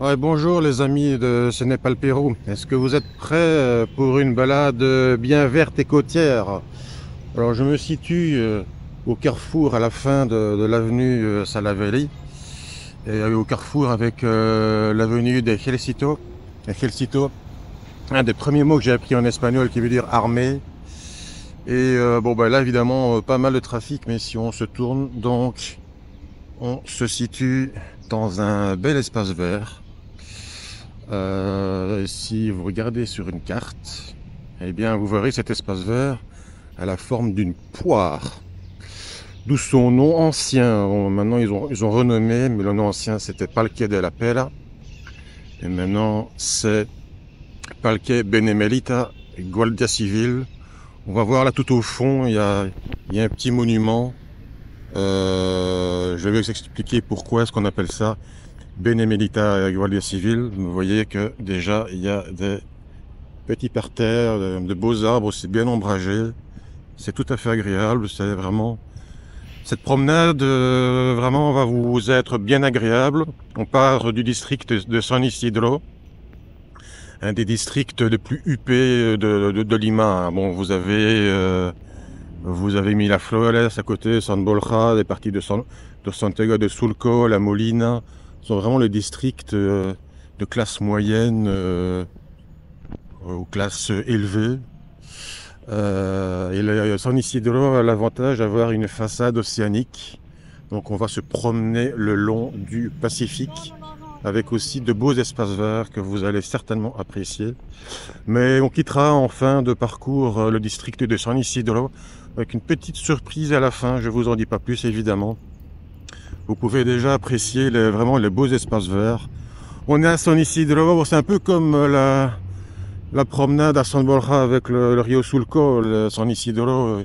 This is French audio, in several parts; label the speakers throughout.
Speaker 1: Ouais, bonjour les amis de Ce n'est pas le Pérou. Est-ce que vous êtes prêts pour une balade bien verte et côtière? Alors je me situe au carrefour à la fin de l'avenue Salaverry et au carrefour avec l'avenue de Ejército. Ejército, un des premiers mots que j'ai appris en espagnol qui veut dire armée. Et bon bah là évidemment pas mal de trafic, mais si on se tourne, donc on se situe dans un bel espace vert. Si vous regardez sur une carte, eh bien vous verrez cet espace vert à la forme d'une poire. D'où son nom ancien. Bon, maintenant ils ont renommé, mais le nom ancien c'était Parque de la Pera. Et maintenant c'est Parque Benemelita Guardia Civil. On va voir là tout au fond, il y a un petit monument. Je vais vous expliquer pourquoi est-ce qu'on appelle ça Benemelita Guardia Civil. Vous voyez que déjà il y a des petits parterres, de beaux arbres, c'est bien ombragé. C'est tout à fait agréable. C'est vraiment cette promenade, vraiment va vous être bien agréable. On part du district de San Isidro, un des districts les plus huppés de Lima. Bon, vous avez Miraflores à côté, San Borja, des parties de Santiago de Sulco, La Molina. Ce sont vraiment les districts de classe moyenne aux classes élevées. Et San Isidro a l'avantage d'avoir une façade océanique. Donc on va se promener le long du Pacifique avec aussi de beaux espaces verts que vous allez certainement apprécier. Mais on quittera en fin de parcours le district de San Isidro avec une petite surprise à la fin. Je vous en dis pas plus évidemment. Vous pouvez déjà apprécier vraiment les beaux espaces verts. On est à San Isidro, c'est un peu comme la promenade à San Borja avec le Rio Sulco. San Isidro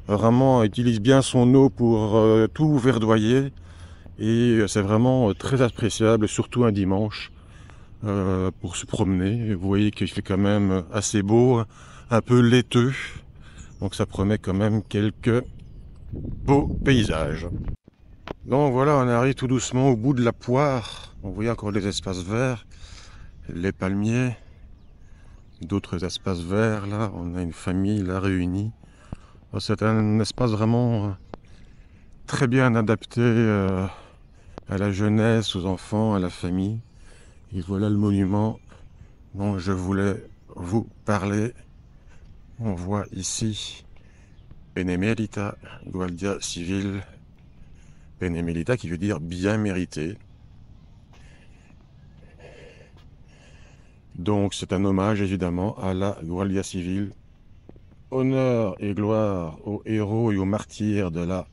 Speaker 1: vraiment utilise bien son eau pour tout verdoyer et c'est vraiment très appréciable, surtout un dimanche pour se promener. Vous voyez qu'il fait quand même assez beau, un peu laiteux, donc ça promet quand même quelques beaux paysages. Donc voilà, on arrive tout doucement au bout de la poire. On voit encore des espaces verts, les palmiers, d'autres espaces verts. Là, on a une famille là réunie. C'est un espace vraiment très bien adapté à la jeunesse, aux enfants, à la famille. Et voilà le monument dont je voulais vous parler. On voit ici Benemerita Guardia Civil. Benemerita qui veut dire bien mérité. Donc c'est un hommage évidemment à la Guardia Civil. Honneur et gloire aux héros et aux martyrs de la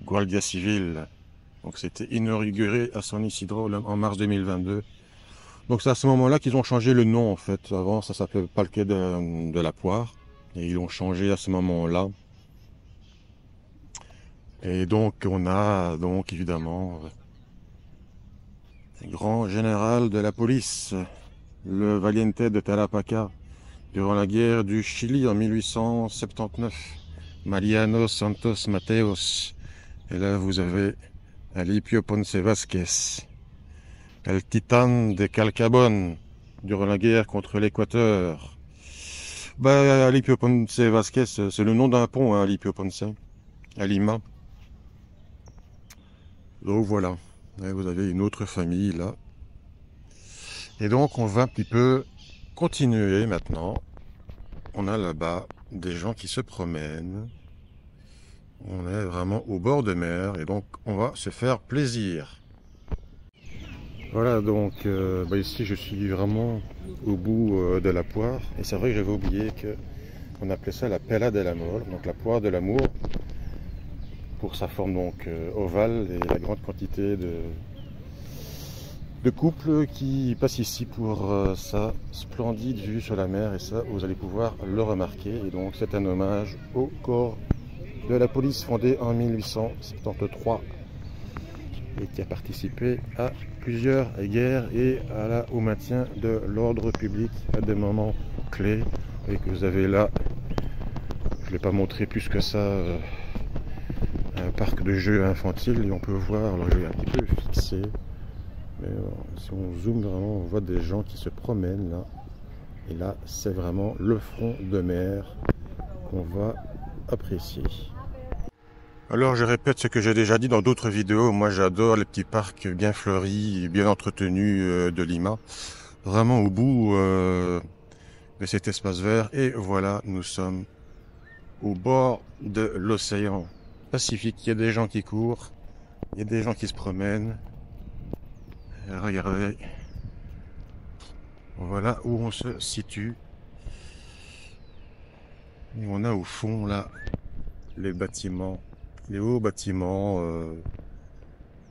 Speaker 1: Guardia Civil. Donc c'était inauguré à San Isidro en mars 2022. Donc c'est à ce moment-là qu'ils ont changé le nom en fait. Avant ça s'appelait Parque de la Poire. Et ils l'ont changé à ce moment-là. Et donc on a donc évidemment le grand général de la police, le Valiente de Tarapacá, durant la guerre du Chili en 1879, Mariano Santos Mateos. Et là vous avez Alipio Ponce Vázquez, El Titán de Calcabón, durant la guerre contre l'Équateur. Bah, Alipio Ponce Vázquez, c'est le nom d'un pont, hein, Alipio Ponce, à Lima. Donc voilà, et vous avez une autre famille là. Et donc on va un petit peu continuer maintenant. On a là-bas des gens qui se promènent. On est vraiment au bord de mer et donc on va se faire plaisir. Voilà donc ici je suis vraiment au bout de la poire. Et c'est vrai que j'avais oublié qu'on appelait ça la pera de l'amor, donc la poire de l'amour. Pour sa forme donc ovale et la grande quantité de couples qui passent ici pour sa splendide vue sur la mer, et ça vous allez pouvoir le remarquer. Et donc c'est un hommage au corps de la police fondé en 1873 et qui a participé à plusieurs guerres et au maintien de l'ordre public à des moments clés. Et que vous avez là, je ne l'ai pas montré plus que ça, un parc de jeux infantile, et on peut voir, alors je vais un petit peu fixer, Mais si on zoome vraiment, on voit des gens qui se promènent là. Et là, c'est vraiment le front de mer qu'on va apprécier. Alors, je répète ce que j'ai déjà dit dans d'autres vidéos. Moi, j'adore les petits parcs bien fleuris et bien entretenus de Lima. Vraiment au bout de cet espace vert. Et voilà, nous sommes au bord de l'océan Pacifique. Il y a des gens qui courent, il y a des gens qui se promènent. Et regardez, voilà où on se situe. Et on a au fond là les bâtiments, les hauts bâtiments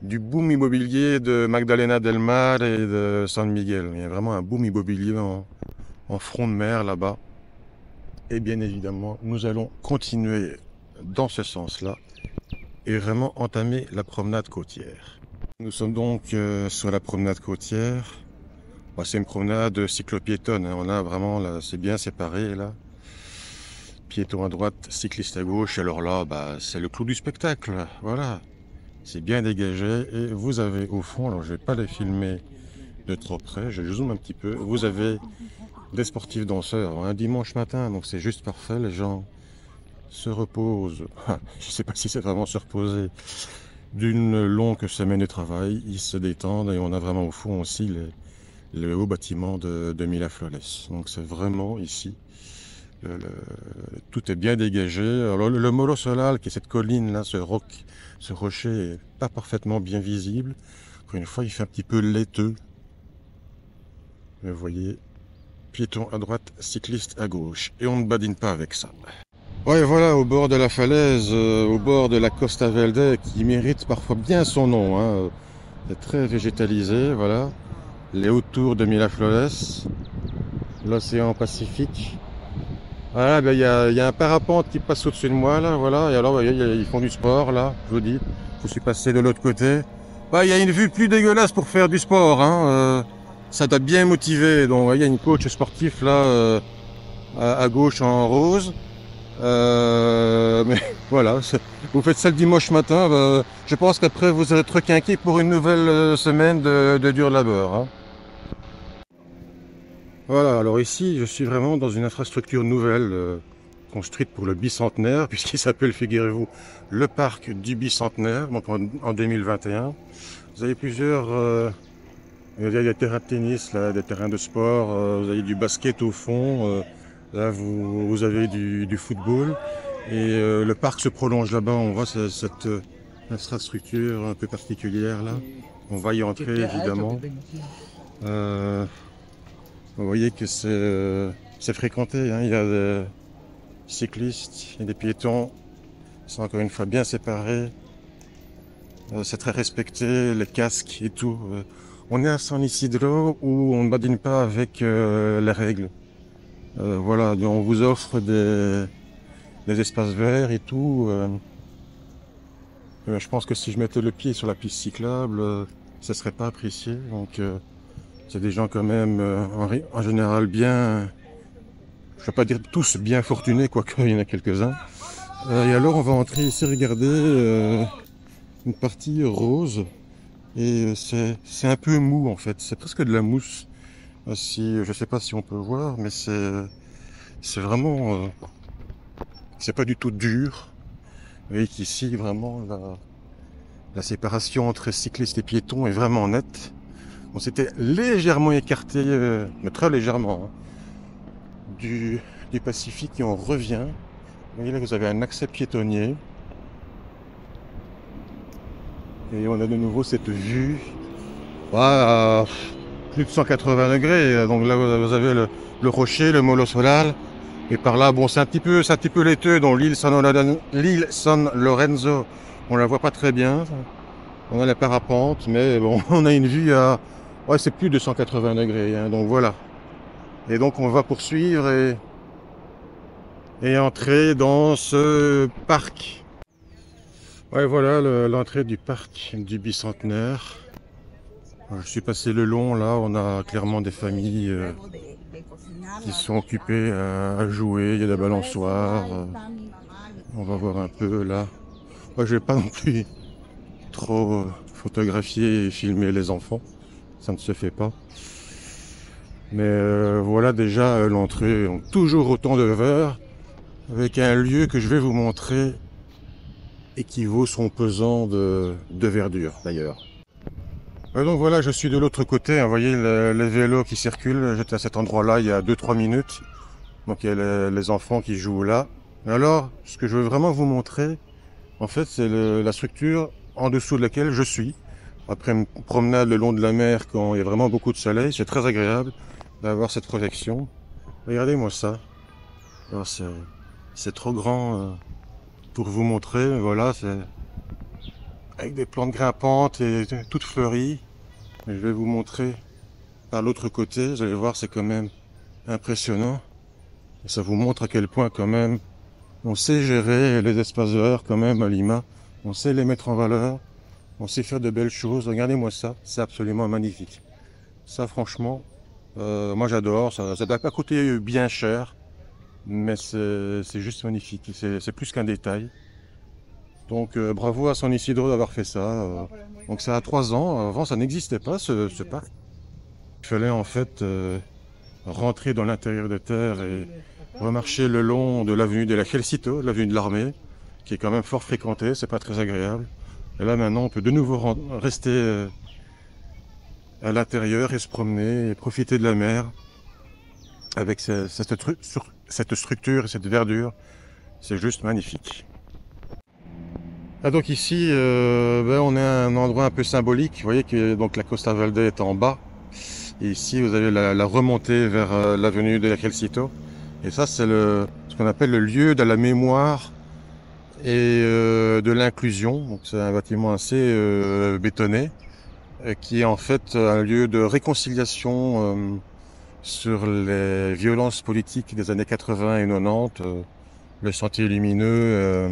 Speaker 1: du boom immobilier de Magdalena del Mar et de San Miguel. Il y a vraiment un boom immobilier en front de mer là-bas. Et bien évidemment, nous allons continuer dans ce sens-là et vraiment entamer la promenade côtière. Nous sommes donc sur la promenade côtière. Bon, c'est une promenade cyclo-piétonne, hein. On a vraiment, là, c'est bien séparé là. Piéton à droite, cycliste à gauche. Alors là, bah, c'est le clou du spectacle. Voilà, c'est bien dégagé. Et vous avez au fond, alors je vais pas les filmer de trop près, je zoome un petit peu. Vous avez des sportifs danseurs un dimanche matin, donc c'est juste parfait. Les gens se reposent. Je sais pas si c'est vraiment se reposer d'une longue semaine de travail. Ils se détendent et on a vraiment au fond aussi le haut bâtiment de Miraflores. Donc c'est vraiment ici. Tout est bien dégagé. Alors le Molo Solal, qui est cette colline là, ce rocher est pas parfaitement bien visible. Encore une fois, il fait un petit peu laiteux. Vous voyez, piéton à droite, cycliste à gauche. Et on ne badine pas avec ça. Ouais, voilà, au bord de la falaise, au bord de la Costa Verde, qui mérite parfois bien son nom, hein. C'est très végétalisé, voilà. Les hautes tours de Miraflores, l'océan Pacifique. Voilà, ben, il y a un parapente qui passe au-dessus de moi, là, voilà. Et alors, vous voyez, ils font du sport, là, je vous dis. Je suis passé de l'autre côté. Ouais, il y a une vue plus dégueulasse pour faire du sport, hein. Ça doit bien motiver. Donc, vous voyez, il y a une coach sportif, là, à gauche en rose. Mais voilà, vous faites ça le dimanche matin, bah, je pense qu'après vous serez requinqué pour une nouvelle semaine de dur labeur, hein. Voilà, alors ici je suis vraiment dans une infrastructure nouvelle construite pour le bicentenaire, puisqu'il s'appelle, figurez-vous, le parc du bicentenaire, donc en 2021. Vous avez plusieurs, il y a des terrains de tennis, là, des terrains de sport, vous avez du basket au fond, là vous avez du football. Et le parc se prolonge là-bas, on voit cette infrastructure un peu particulière là. On va y entrer évidemment. Vous voyez que c'est fréquenté, hein. Il y a des cyclistes et des piétons. Ils sont encore une fois bien séparés. C'est très respecté, les casques et tout. On est à San Isidro où on ne badine pas avec les règles. Voilà, on vous offre des espaces verts et tout. Je pense que si je mettais le pied sur la piste cyclable, ça serait pas apprécié. Donc, c'est des gens quand même, en général, bien, je vais pas dire tous bien fortunés, quoique il y en a quelques-uns. Et alors, on va entrer ici, regarder une partie rose. Et c'est un peu mou, en fait. C'est presque de la mousse. Si, je sais pas si on peut voir, mais c'est vraiment... c'est pas du tout dur. Vous voyez qu'ici, vraiment, la séparation entre cyclistes et piétons est vraiment nette. On s'était légèrement écarté, mais très légèrement, hein, du Pacifique et on revient. Vous voyez là, vous avez un accès piétonnier. Et on a de nouveau cette vue à plus de 180 degrés. Donc là, vous avez le rocher, le Molo Solal. Et par là, bon, c'est un petit peu laiteux. Donc l'île San Lorenzo, on la voit pas très bien. On a la parapente, mais bon, on a une vue à... ouais, c'est plus de 180 degrés, hein, donc voilà. Et donc on va poursuivre et entrer dans ce parc. Ouais, voilà l'entrée du parc du bicentenaire. Je suis passé le long, là, on a clairement des familles qui sont occupées à jouer, il y a des balançoires. On va voir un peu là. Moi, je vais pas non plus trop photographier et filmer les enfants. ça ne se fait pas. Mais voilà déjà l'entrée, donc toujours autant de verre, avec un lieu que je vais vous montrer et qui vaut son pesant de verdure d'ailleurs. Et donc voilà, je suis de l'autre côté, hein, vous voyez les vélos qui circulent, j'étais à cet endroit-là il y a 2-3 minutes, donc il y a les enfants qui jouent là. Et alors, ce que je veux vraiment vous montrer, en fait, c'est la structure en dessous de laquelle je suis. Après une promenade le long de la mer quand il y a vraiment beaucoup de soleil, c'est très agréable d'avoir cette projection. Regardez-moi ça. Alors, c'est trop grand pour vous montrer, voilà, c'est avec des plantes grimpantes et toutes fleuries. Je vais vous montrer par l'autre côté, vous allez voir, c'est quand même impressionnant. Et ça vous montre à quel point quand même on sait gérer les espaces verts quand même à Lima. On sait les mettre en valeur, on sait faire de belles choses. Regardez-moi ça, c'est absolument magnifique. Ça franchement, moi j'adore, ça doit pas coûter bien cher, mais c'est juste magnifique, c'est plus qu'un détail. Donc bravo à San Isidro d'avoir fait ça. Donc ça a 3 ans, avant ça n'existait pas ce parc. Il fallait en fait rentrer dans l'intérieur de terre et remarcher le long de l'avenue de la Chelcito, l'avenue de l'Armée, qui est quand même fort fréquentée, c'est pas très agréable. Et là maintenant on peut de nouveau rester à l'intérieur et se promener et profiter de la mer avec cette structure et cette verdure. C'est juste magnifique. Ah donc ici, on est à un endroit un peu symbolique. Vous voyez que donc la Costa Verde est en bas. Et ici, vous avez la remontée vers l'avenue de la Chelcito. Et ça, c'est ce qu'on appelle le lieu de la mémoire et de l'inclusion. Donc c'est un bâtiment assez bétonné, qui est en fait un lieu de réconciliation sur les violences politiques des années 80 et 90, le Sentier lumineux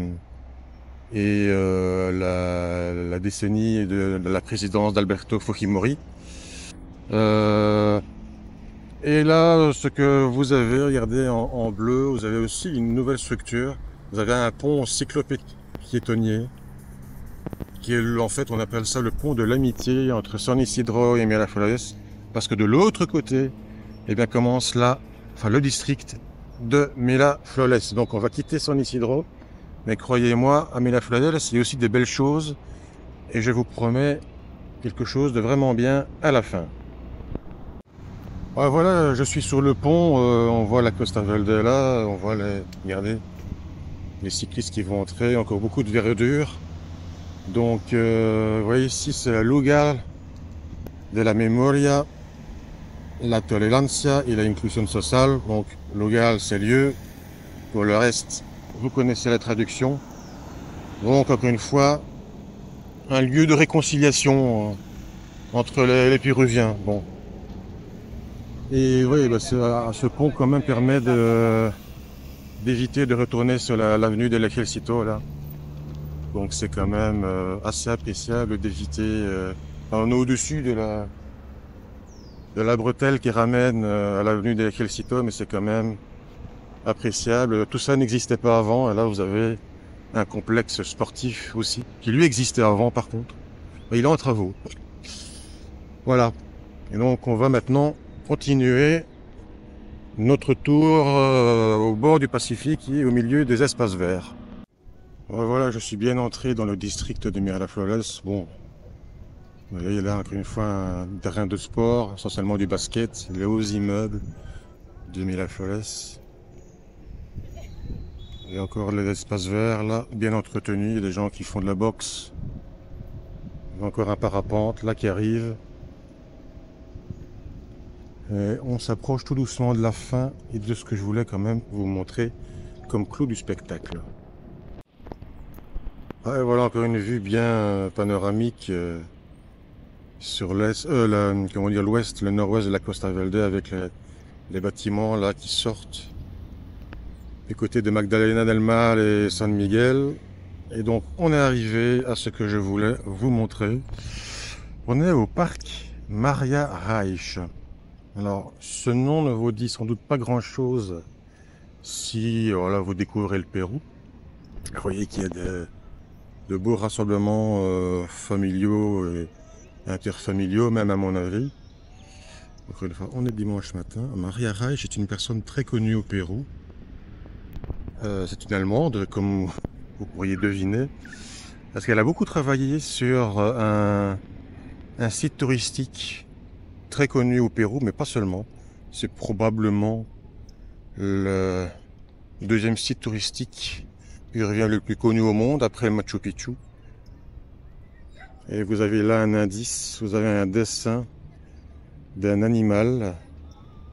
Speaker 1: et la décennie de la présidence d'Alberto Fujimori. Et là, ce que vous avez, regardez en bleu, vous avez aussi une nouvelle structure. Vous avez un pont cyclo-piétonnier, qui est en fait, on appelle ça le pont de l'amitié entre San Isidro et Miraflores, parce que de l'autre côté, eh bien, commence là, enfin le district de Miraflores. Donc on va quitter San Isidro, mais croyez-moi, à Miraflores, il y a aussi des belles choses, et je vous promets quelque chose de vraiment bien à la fin. Voilà, je suis sur le pont, on voit la Costa Verde là, on voit regardez, les cyclistes qui vont entrer, encore beaucoup de verdure. Donc, vous voyez ici, c'est la lugar de la memoria, la tolerancia et la inclusión social. Donc, lugar, c'est lieu. Pour le reste, vous connaissez la traduction. Donc, encore une fois, un lieu de réconciliation entre les Péruviens. Bon. Et oui, ce pont quand même permet d'éviter de retourner sur l'avenue de la Chelcito là. Donc c'est quand même assez appréciable d'éviter. On est au-dessus de la bretelle qui ramène à l'avenue de la Chelcito, mais c'est quand même appréciable. Tout ça n'existait pas avant, et là vous avez un complexe sportif aussi, qui lui existait avant par contre. Il est en travaux. Voilà. Et donc on va maintenant continuer notre tour au bord du Pacifique et au milieu des espaces verts. Voilà, je suis bien entré dans le district de Miraflores. Bon, vous voyez là encore une fois un terrain de sport, essentiellement du basket, les hauts immeubles de Miraflores. Et encore les espaces verts là, bien entretenus, il y a des gens qui font de la boxe. Il y a encore un parapente là qui arrive. Et on s'approche tout doucement de la fin et de ce que je voulais quand même vous montrer comme clou du spectacle. Et voilà encore une vue bien panoramique sur l'ouest, le nord-ouest de la Costa Verde avec les bâtiments là qui sortent du côté de Magdalena del Mar et San Miguel. Et donc on est arrivé à ce que je voulais vous montrer. On est au parc Maria Reich. Alors, ce nom ne vous dit sans doute pas grand-chose si voilà, vous découvrez le Pérou. Vous voyez qu'il y a de beaux rassemblements familiaux et interfamiliaux, même à mon avis. Encore une fois, on est dimanche matin. Maria Reich est une personne très connue au Pérou. C'est une Allemande, comme vous pourriez deviner, parce qu'elle a beaucoup travaillé sur un site touristique très connu au Pérou, mais pas seulement. C'est probablement le deuxième site touristique péruvien le plus connu au monde, après Machu Picchu. Et vous avez là un indice, vous avez un dessin d'un animal.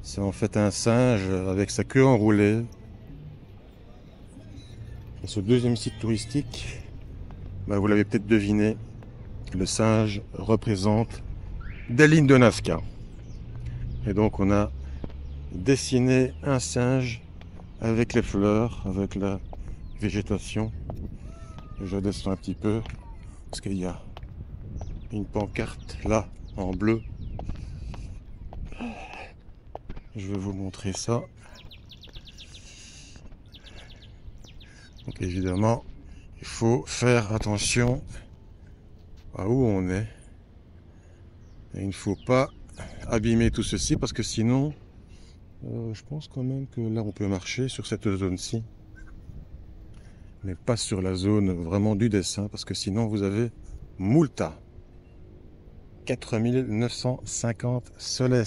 Speaker 1: C'est en fait un singe avec sa queue enroulée. Et ce deuxième site touristique, vous l'avez peut-être deviné, le singe représente des lignes de Nazca. Et donc on a dessiné un singe avec les fleurs, avec la végétation. Et je descends un petit peu parce qu'il y a une pancarte là en bleu. Je vais vous montrer ça. Donc évidemment, il faut faire attention à où on est. Et il ne faut pas abîmer tout ceci parce que sinon, je pense quand même que là on peut marcher sur cette zone-ci. Mais pas sur la zone vraiment du dessin parce que sinon vous avez multa. 4950 soles.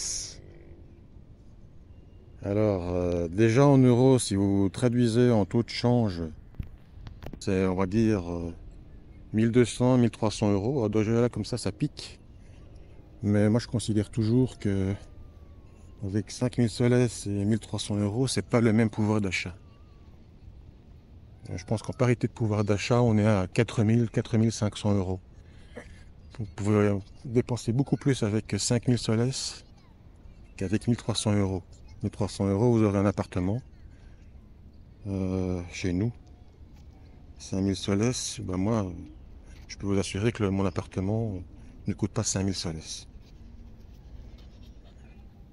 Speaker 1: Alors, déjà en euros, si vous traduisez en taux de change, c'est, on va dire, 1200, 1300 euros. Déjà là, comme ça pique. Mais moi, je considère toujours que avec 5000 soles et 1300 euros, c'est pas le même pouvoir d'achat. Je pense qu'en parité de pouvoir d'achat, on est à 4000, 4500 euros. Vous pouvez dépenser beaucoup plus avec 5000 soles qu'avec 1300 euros. 1300 euros, vous aurez un appartement chez nous. 5000 soles, moi, je peux vous assurer que mon appartement ne coûte pas 5000 soles.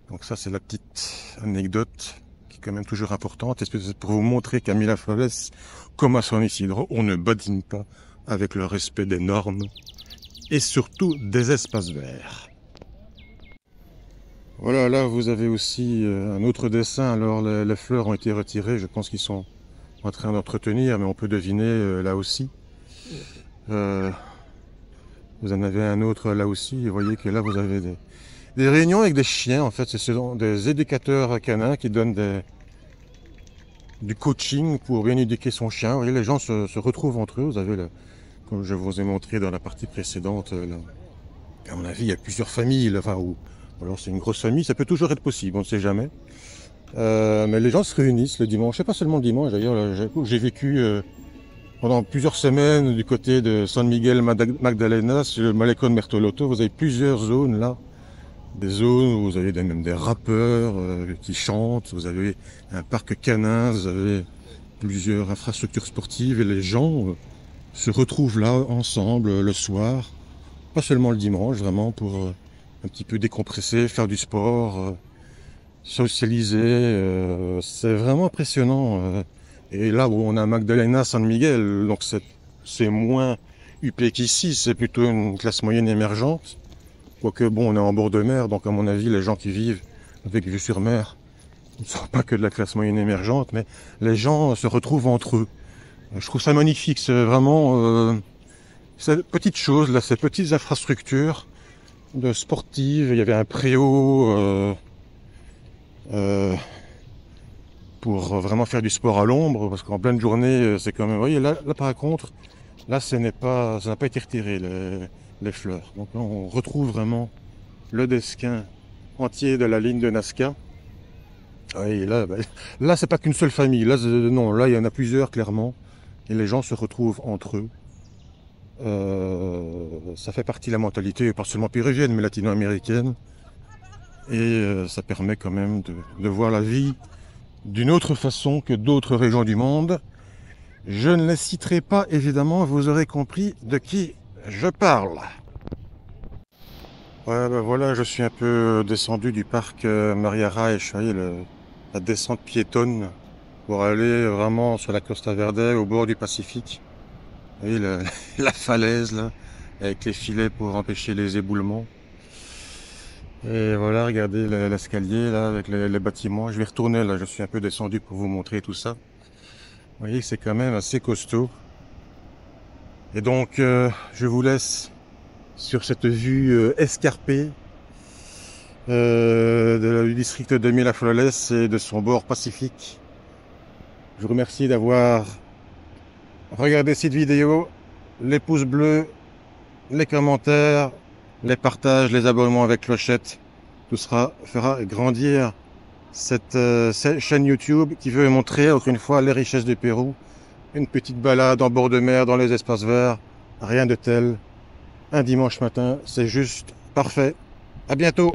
Speaker 1: Donc ça, c'est la petite anecdote qui est quand même toujours importante. C'est pour vous montrer qu'à Miraflores, comme à San Isidro, on ne badine pas avec le respect des normes et surtout des espaces verts. Voilà, là vous avez aussi un autre dessin. Alors les fleurs ont été retirées, je pense qu'ils sont en train d'entretenir, mais on peut deviner là aussi. Vous en avez un autre là aussi, et vous voyez que là vous avez des réunions avec des chiens. En fait, ce sont des éducateurs canins qui donnent du coaching pour bien éduquer son chien. Vous voyez, les gens se retrouvent entre eux. Vous avez, comme je vous ai montré dans la partie précédente, là, à mon avis, il y a plusieurs familles, là, enfin, ou alors c'est une grosse famille, ça peut toujours être possible, on ne sait jamais. Mais les gens se réunissent le dimanche, c'est pas seulement le dimanche d'ailleurs, j'ai vécu pendant plusieurs semaines du côté de San Miguel Magdalena, sur le Malecón Bertolotto. Vous avez plusieurs zones là, des zones où vous avez même des rappeurs qui chantent, vous avez un parc canin, vous avez plusieurs infrastructures sportives et les gens se retrouvent là ensemble le soir, pas seulement le dimanche, vraiment pour un petit peu décompresser, faire du sport, socialiser. C'est vraiment impressionnant. Et là où on a Magdalena, San Miguel, donc c'est moins huppé qu'ici, c'est plutôt une classe moyenne émergente. Quoique bon, on est en bord de mer, donc à mon avis, les gens qui vivent avec vue sur mer ne sont pas que de la classe moyenne émergente, mais les gens se retrouvent entre eux. Je trouve ça magnifique, c'est vraiment ces petites choses, là, ces petites infrastructures de sportives. Il y avait un préau pour vraiment faire du sport à l'ombre, parce qu'en pleine journée, c'est quand même... Vous voyez, là par contre, là, ça n'a pas été retiré, les fleurs. Donc là, on retrouve vraiment le desquin entier de la ligne de Nazca. Et là, là c'est pas qu'une seule famille. Là, non, là, il y en a plusieurs, clairement. Et les gens se retrouvent entre eux. Ça fait partie de la mentalité, pas seulement péruvienne, mais latino-américaine. Et ça permet quand même de voir la vie d'une autre façon que d'autres régions du monde. Je ne les citerai pas, évidemment, vous aurez compris de qui je parle. Ouais, voilà, je suis un peu descendu du parc Maria Reich, vous voyez, la descente piétonne pour aller vraiment sur la Costa Verde, au bord du Pacifique. Vous voyez, la falaise, là, avec les filets pour empêcher les éboulements. Et voilà, regardez l'escalier là avec les bâtiments. Je vais retourner là, je suis un peu descendu pour vous montrer tout ça. Vous voyez que c'est quand même assez costaud. Et donc, je vous laisse sur cette vue escarpée du district de Miraflores et de son bord pacifique. Je vous remercie d'avoir regardé cette vidéo. Les pouces bleus, les commentaires, les partages, les abonnements avec clochette. Tout cela fera grandir cette chaîne YouTube qui veut montrer encore une fois les richesses du Pérou. Une petite balade en bord de mer dans les espaces verts. Rien de tel. Un dimanche matin, c'est juste parfait. À bientôt!